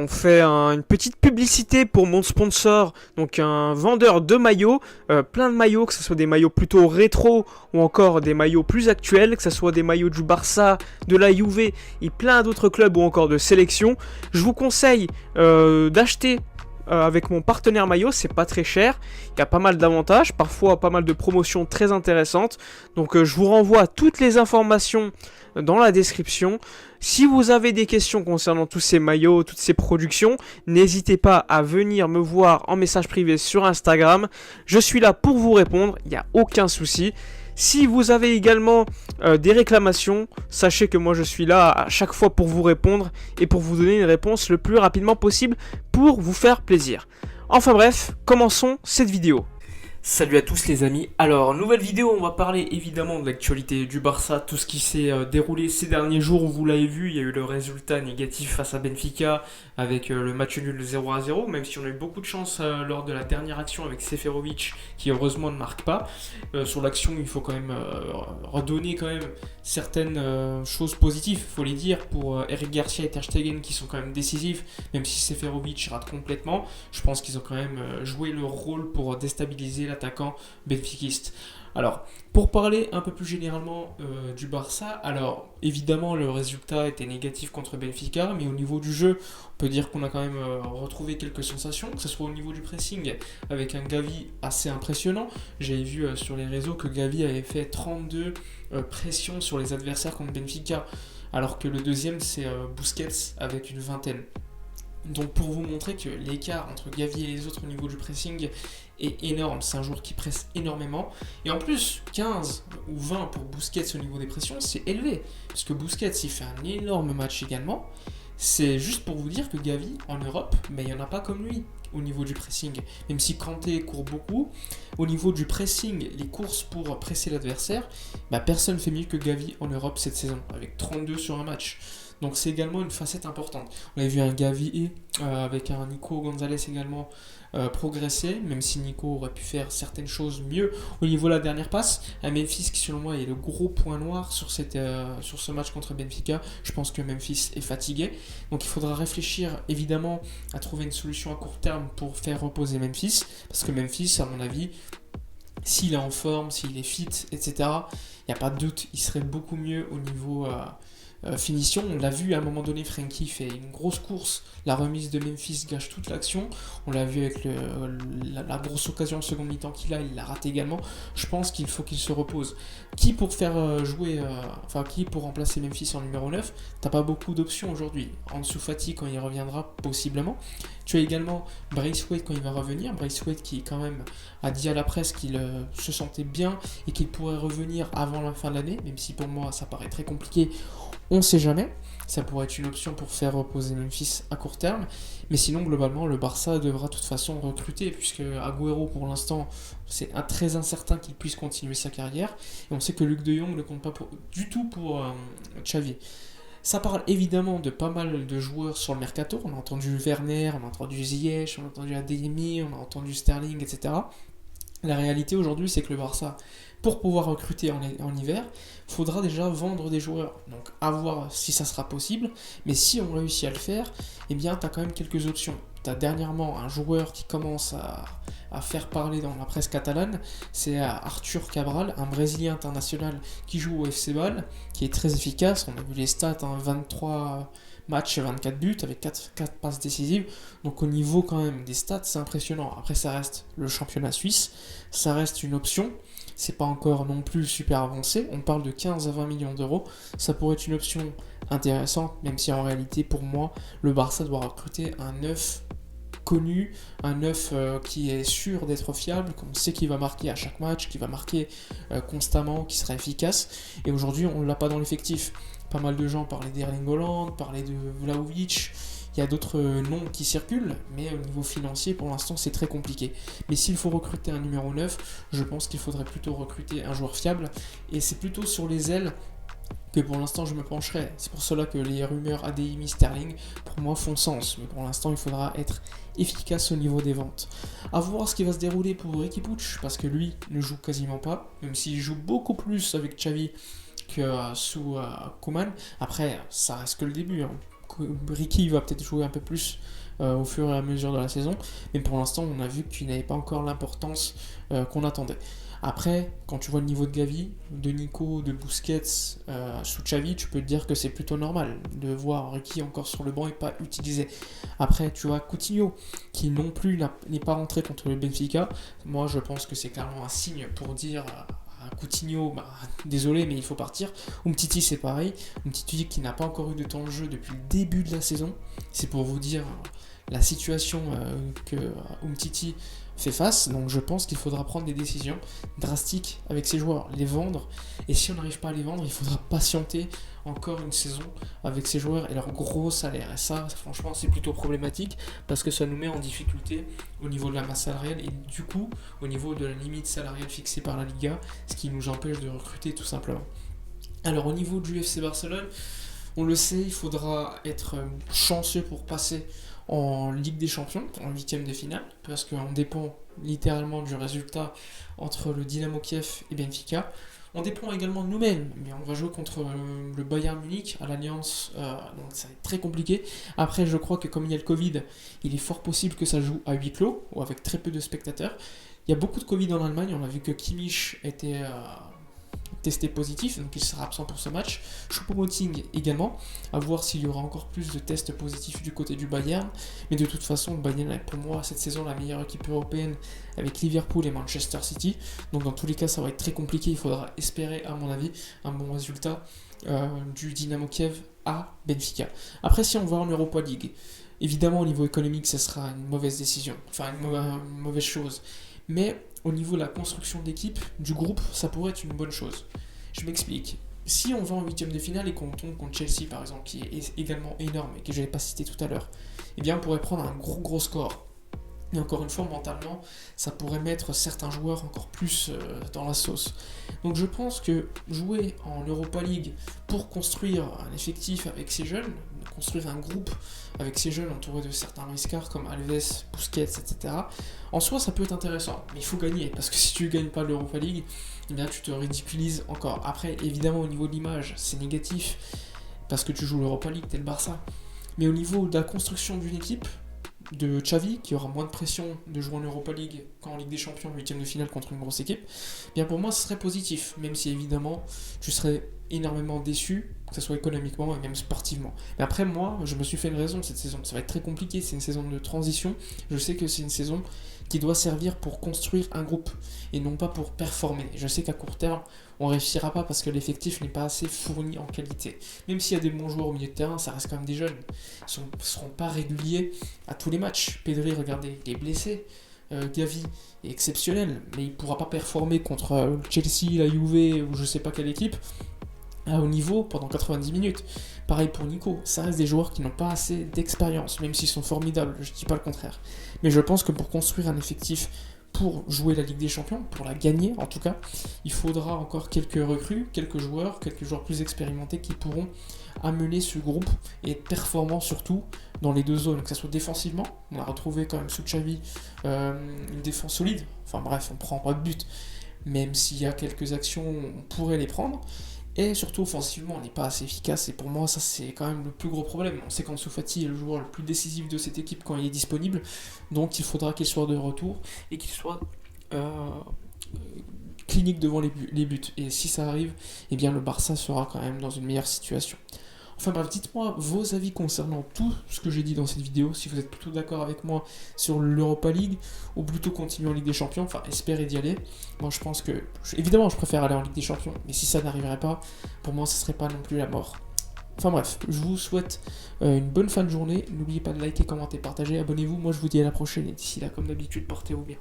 on fait une petite publicité pour mon sponsor, donc un vendeur de maillots, plein de maillots, que ce soit des maillots plutôt rétro ou encore des maillots plus actuels, que ce soit des maillots du Barça, de la Juve et plein d'autres clubs ou encore de sélection. Je vous conseille d'acheter avec mon partenaire maillot, c'est pas très cher, il y a pas mal d'avantages, parfois pas mal de promotions très intéressantes, donc je vous renvoie toutes les informations dans la description. Si vous avez des questions concernant tous ces maillots, toutes ces productions, n'hésitez pas à venir me voir en message privé sur Instagram, je suis là pour vous répondre, il n'y a aucun souci. Si vous avez également des réclamations, sachez que moi je suis là à chaque fois pour vous répondre et pour vous donner une réponse le plus rapidement possible pour vous faire plaisir. Enfin bref, commençons cette vidéo. Salut à tous les amis, alors nouvelle vidéo, on va parler évidemment de l'actualité du Barça, tout ce qui s'est déroulé ces derniers jours, vous l'avez vu, il y a eu le résultat négatif face à Benfica avec le match nul 0-0, même si on a eu beaucoup de chance lors de la dernière action avec Seferovic qui heureusement ne marque pas. Sur l'action il faut quand même redonner quand même certaines choses positives, il faut les dire, pour Eric Garcia et Ter Stegen qui sont quand même décisifs, même si Seferovic rate complètement, je pense qu'ils ont quand même joué leur rôle pour déstabiliser l'attaquant benfiquiste. Alors, pour parler un peu plus généralement du Barça, alors évidemment le résultat était négatif contre Benfica, mais au niveau du jeu, on peut dire qu'on a quand même retrouvé quelques sensations, que ce soit au niveau du pressing, avec un Gavi assez impressionnant. J'avais vu sur les réseaux que Gavi avait fait 32 pressions sur les adversaires contre Benfica, alors que le deuxième c'est Busquets avec une vingtaine. Donc pour vous montrer que l'écart entre Gavi et les autres au niveau du pressing est énorme, c'est un joueur qui presse énormément, et en plus 15 ou 20 pour Busquets au niveau des pressions, c'est élevé, parce que Busquets il fait un énorme match également. C'est juste pour vous dire que Gavi en Europe, mais il n'y en a pas comme lui au niveau du pressing, même si Kanté court beaucoup, au niveau du pressing, les courses pour presser l'adversaire, personne ne fait mieux que Gavi en Europe cette saison, avec 32 sur un match. Donc c'est également une facette importante. On a vu un Gavi avec un Nico Gonzalez également progresser, même si Nico aurait pu faire certaines choses mieux au niveau de la dernière passe. Un Memphis qui selon moi est le gros point noir sur ce match contre Benfica. Je pense que Memphis est fatigué. Donc il faudra réfléchir évidemment à trouver une solution à court terme pour faire reposer Memphis. Parce que Memphis, à mon avis, s'il est en forme, s'il est fit, etc., il n'y a pas de doute, il serait beaucoup mieux au niveau finition. On l'a vu à un moment donné, Frenkie fait une grosse course, la remise de Memphis gâche toute l'action. On l'a vu avec la grosse occasion en seconde mi-temps qu'il a, il l'a raté également. Je pense qu'il faut qu'il se repose. Qui pour faire qui pour remplacer Memphis en numéro 9? T'as pas beaucoup d'options aujourd'hui. Ansu Fati quand il reviendra, possiblement. Tu as également Braithwaite quand il va revenir. Braithwaite qui quand même a dit à la presse qu'il se sentait bien et qu'il pourrait revenir avant la fin de l'année, même si pour moi ça paraît très compliqué. On ne sait jamais, ça pourrait être une option pour faire reposer Memphis à court terme, mais sinon globalement le Barça devra de toute façon recruter, puisque Agüero pour l'instant c'est très incertain qu'il puisse continuer sa carrière, et on sait que Luc de Jong ne compte pas du tout pour Xavi. Ça parle évidemment de pas mal de joueurs sur le mercato, on a entendu Werner, on a entendu Ziyech, on a entendu Adeyemi, on a entendu Sterling, etc. La réalité aujourd'hui c'est que le Barça, pour pouvoir recruter en hiver, il faudra déjà vendre des joueurs. Donc à voir si ça sera possible. Mais si on réussit à le faire, eh bien tu as quand même quelques options. Tu as dernièrement un joueur qui commence à faire parler dans la presse catalane, c'est Arthur Cabral, un Brésilien international qui joue au FC Bâle, qui est très efficace. On a vu les stats, 23 matchs, 24 buts avec 4 passes décisives. Donc au niveau quand même des stats, c'est impressionnant. Après ça reste le championnat suisse, ça reste une option. C'est pas encore non plus super avancé, on parle de 15 à 20 millions d'euros, ça pourrait être une option intéressante, même si en réalité pour moi, le Barça doit recruter un neuf connu, un neuf qui est sûr d'être fiable, qu'on sait qu'il va marquer à chaque match, qui va marquer constamment, qui sera efficace, et aujourd'hui on ne l'a pas dans l'effectif. Pas mal de gens parlaient d'Erling Haaland, parlaient de Vlahovic. Il y a d'autres noms qui circulent, mais au niveau financier, pour l'instant, c'est très compliqué. Mais s'il faut recruter un numéro 9, je pense qu'il faudrait plutôt recruter un joueur fiable. Et c'est plutôt sur les ailes que pour l'instant je me pencherai. C'est pour cela que les rumeurs Adeyemi Sterling, pour moi, font sens. Mais pour l'instant, il faudra être efficace au niveau des ventes. À voir ce qui va se dérouler pour Riqui Puig, parce que lui ne joue quasiment pas, même s'il joue beaucoup plus avec Xavi que sous Koeman. Après, ça reste que le début. Ricky va peut-être jouer un peu plus au fur et à mesure de la saison, mais pour l'instant on a vu qu'il n'avait pas encore l'importance qu'on attendait. Après, quand tu vois le niveau de Gavi, de Nico, de Busquets, sous Xavi, tu peux te dire que c'est plutôt normal de voir Ricky encore sur le banc et pas utilisé. Après, tu vois Coutinho, qui non plus n'est pas rentré contre le Benfica. Moi, je pense que c'est clairement un signe pour dire à Coutinho, désolé, mais il faut partir. Umtiti, c'est pareil. Umtiti qui n'a pas encore eu de temps de jeu depuis le début de la saison. C'est pour vous dire la situation que Umtiti fait face, donc je pense qu'il faudra prendre des décisions drastiques avec ces joueurs, les vendre, et si on n'arrive pas à les vendre, il faudra patienter encore une saison avec ces joueurs et leurs gros salaires, et ça franchement c'est plutôt problématique, parce que ça nous met en difficulté au niveau de la masse salariale, et du coup au niveau de la limite salariale fixée par la Liga, ce qui nous empêche de recruter tout simplement. Alors au niveau du FC Barcelone, on le sait, il faudra être chanceux pour passer en Ligue des Champions, en huitième de finale, parce qu'on dépend littéralement du résultat entre le Dynamo Kiev et Benfica. On dépend également de nous-mêmes, mais on va jouer contre le Bayern Munich à l'Alliance, donc ça va être très compliqué. Après, je crois que comme il y a le Covid, il est fort possible que ça joue à huis clos, ou avec très peu de spectateurs. Il y a beaucoup de Covid en Allemagne, on a vu que Kimmich était testé positif, donc il sera absent pour ce match. Choupo-Moting également, à voir s'il y aura encore plus de tests positifs du côté du Bayern, mais de toute façon, le Bayern est pour moi cette saison la meilleure équipe européenne avec Liverpool et Manchester City, donc dans tous les cas ça va être très compliqué, il faudra espérer à mon avis un bon résultat du Dynamo Kiev à Benfica. Après, si on va en Europa League, évidemment au niveau économique ça sera une mauvaise décision, enfin une mauvaise chose, mais au niveau de la construction d'équipe, du groupe, ça pourrait être une bonne chose. Je m'explique. Si on va en huitième de finale et qu'on tombe contre Chelsea par exemple, qui est également énorme et que je n'avais pas cité tout à l'heure, eh bien on pourrait prendre un gros score. Et encore une fois, mentalement, ça pourrait mettre certains joueurs encore plus dans la sauce. Donc je pense que jouer en Europa League pour construire un effectif avec ces jeunes, construire un groupe avec ces jeunes entourés de certains riscards comme Alves, Busquets, etc., en soi ça peut être intéressant. Mais il faut gagner, parce que si tu ne gagnes pas l'Europa League, eh bien tu te ridiculises encore. Après, évidemment, au niveau de l'image, c'est négatif, parce que tu joues l'Europa League, t'es le Barça. Mais au niveau de la construction d'une équipe, de Xavi, qui aura moins de pression de jouer en Europa League qu'en Ligue des Champions, 8ème de finale contre une grosse équipe, bien pour moi ce serait positif, même si évidemment tu serais énormément déçu, que ce soit économiquement et même sportivement. Mais après, moi, je me suis fait une raison cette saison, ça va être très compliqué, c'est une saison de transition, je sais que c'est une saison qui doit servir pour construire un groupe et non pas pour performer. Je sais qu'à court terme, on ne réussira pas parce que l'effectif n'est pas assez fourni en qualité. Même s'il y a des bons joueurs au milieu de terrain, ça reste quand même des jeunes. Ils ne seront pas réguliers à tous les matchs. Pedri, regardez, il est blessé. Gavi est exceptionnel, mais il ne pourra pas performer contre Chelsea, la Juve ou je ne sais pas quelle équipe à haut niveau pendant 90 minutes. Pareil pour Nico, ça reste des joueurs qui n'ont pas assez d'expérience, même s'ils sont formidables, je ne dis pas le contraire. Mais je pense que pour construire un effectif pour jouer la Ligue des Champions, pour la gagner en tout cas, il faudra encore quelques recrues, quelques joueurs plus expérimentés qui pourront amener ce groupe et être performants surtout dans les deux zones, que ce soit défensivement, on a retrouvé quand même sous Xavi une défense solide, enfin bref, on prend pas de but, même s'il y a quelques actions, on pourrait les prendre. Et surtout offensivement, on n'est pas assez efficace, et pour moi ça c'est quand même le plus gros problème. On sait qu'Ansu Fati est le joueur le plus décisif de cette équipe quand il est disponible, donc il faudra qu'il soit de retour et qu'il soit clinique devant les buts. Et si ça arrive, eh bien le Barça sera quand même dans une meilleure situation. Enfin bref, dites-moi vos avis concernant tout ce que j'ai dit dans cette vidéo, si vous êtes plutôt d'accord avec moi sur l'Europa League, ou plutôt continuer en Ligue des Champions, enfin espérez d'y aller. Moi je pense que, évidemment je préfère aller en Ligue des Champions, mais si ça n'arriverait pas, pour moi ce serait pas non plus la mort. Enfin bref, je vous souhaite une bonne fin de journée, n'oubliez pas de liker, commenter, partager, abonnez-vous, moi je vous dis à la prochaine, et d'ici là comme d'habitude, portez-vous bien.